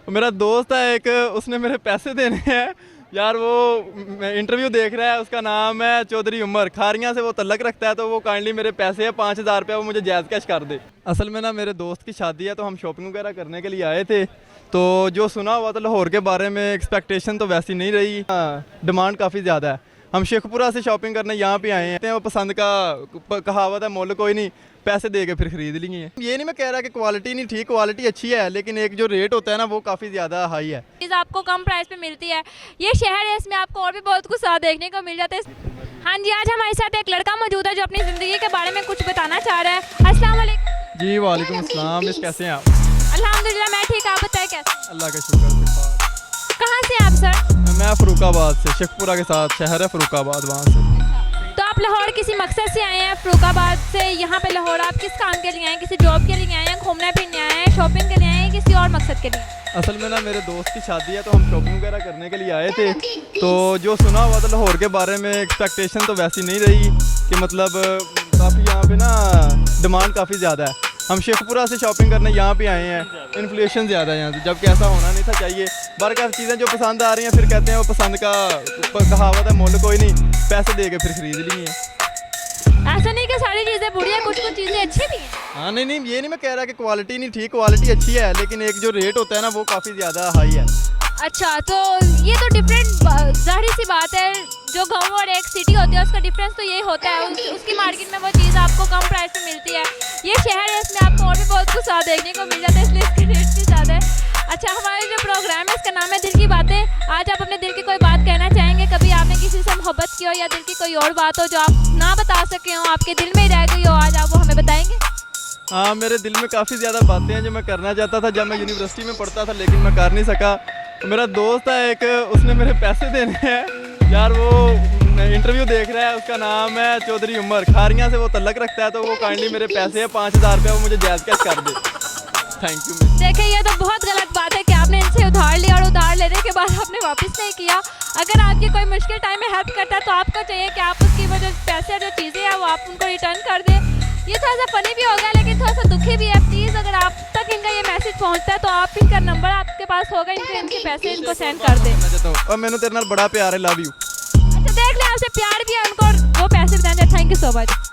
मेरा दोस्त है एक, उसने मेरे पैसे देने हैं यार। वो इंटरव्यू देख रहा है, उसका नाम है चौधरी उमर, खारियाँ से वो तल्लक रखता है। तो वो काइंडली मेरे पैसे है 5,000 रुपया, वो मुझे जैज़ कैश कर दे। असल में ना मेरे दोस्त की शादी है, तो हम शॉपिंग वगैरह करने के लिए आए थे। तो जो सुना हुआ था लाहौर के बारे में, एक्सपेक्टेशन तो वैसी नहीं रही। डिमांड काफ़ी ज़्यादा है। हम शेखपुरा से शॉपिंग करने यहाँ पे आए हैं। वो पसंद का कहावत है, मोल कोई नहीं, पैसे दे के फिर खरीद लेंगे। ये नहीं मैं कह रहा कि क्वालिटी नहीं ठीक, क्वालिटी अच्छी है, लेकिन एक जो रेट होता है ना वो काफ़ी ज़्यादा हाई है। चीज़ आपको कम प्राइस पे मिलती है। ये शहर है, इसमें आपको और भी बहुत कुछ साथ देखने को मिल जाता है। हाँ जी, आज हमारे साथ एक लड़का मौजूद है जो अपनी ज़िंदगी के बारे में कुछ बताना चाह रहा है। अस्सलाम वालेकुम। जी वालेकुम अस्सलाम। कैसे हैं आप? अल्हम्दुलिल्लाह मैं ठीक, आप बताएं कैसे? अल्लाह का शुक्र। कहाँ से आप सर? मैं फरुखाबाद से, शेखपुरा के साथ शहर है फरुखाबाद, वहाँ से। तो आप लाहौर किसी मकसद से आए हैं? फरुखाबाद से यहाँ पे लाहौर आप किस काम के लिए आए हैं? किसी जॉब के लिए आए हैं, घूमने फिरने आए हैं, शॉपिंग के लिए आए हैं, किसी और मकसद के लिए? असल में ना मेरे दोस्त की शादी है, तो हम शॉपिंग वगैरह करने के लिए आए थे। तो जो सुना हुआ था लाहौर के बारे में, एक्सपेक्टेशन तो वैसी नहीं रही कि मतलब काफ़ी यहाँ पे ना डिमांड काफ़ी ज़्यादा है। हम शेखपुरा से शॉपिंग करने यहाँ पे आए हैं, इन्फ्लेशन ज़्यादा है यहाँ से, जबकि ऐसा होना नहीं था चाहिए। बार चीज़ें जो पसंद आ रही हैं, फिर कहते हैं वो पसंद का कहावत है, मोल कोई नहीं, पैसे दे के फिर खरीद लेंगे। ऐसा नहीं कि सारी चीज़ें बुरी है, कुछ कुछ चीज़ें अच्छी भी हैं। हाँ नहीं, ये नहीं मैं कह रहा कि क्वालिटी नहीं ठीक, क्वालिटी अच्छी है, लेकिन एक जो रेट होता है ना वो काफ़ी ज़्यादा हाई है। अच्छा, तो ये तो डिफरेंट जाहिर सी बात है, जो गांव और एक सिटी होती है उसका डिफरेंस तो यही होता है। उसकी मार्केट में वो चीज़ आपको कम प्राइस पे मिलती है। ये शहर है, इसमें आपको और भी बहुत कुछ साथ देखने को मिल जाता है, इसलिए इसकी रेट भी ज़्यादा है। अच्छा, हमारे जो प्रोग्राम है इसका नाम है दिल की बातें। आज आप अपने दिल की कोई बात कहना चाहेंगे? कभी आपने किसी से मोहब्बत की हो या दिल की कोई और बात हो जो आप ना बता सके हो, आपके दिल में ही रह गई हो, आज आप वो हमें बताएंगे? हाँ, मेरे दिल में काफ़ी ज़्यादा बातें हैं जो मैं करना चाहता था जब मैं यूनिवर्सिटी में पढ़ता था, लेकिन मैं कर नहीं सका। मेरा दोस्त है एक, उसने मेरे पैसे देने हैं यार। वो इंटरव्यू देख रहा है, उसका नाम है चौधरी उमर, खारियाँ से वो तल्लक रखता है। तो वो काइंडली मेरे पैसे है 5,000 रुपया, वो मुझे जैज़ कैश कर दे। Thank you. देखिए, ये तो बहुत गलत बात है कि आपने इनसे उधार लिया और उधार लेने के बाद आपने वापस नहीं किया। अगर आपकी कोई मुश्किल टाइम में हेल्प करता है तो आपको चाहिए कि आप उसकी वो जो पैसे जो चीज़ें हैं वो आप उनको रिटर्न कर दें। ये थोड़ा सा फनी भी होगा, लेकिन थोड़ा सा दुखी भी है। प्लीज़ अगर आप तक इनका ये मैसेज पहुंचता है तो आप इनका नंबर आपके पास होगा, इनके पैसे इनको सेंड कर दें। और मैंने तेरे नाल बड़ा प्यार है, लव यू। अच्छा, देख लें आपसे प्यार भी है उनको और वो पैसे भी देंगे। Thank you so much.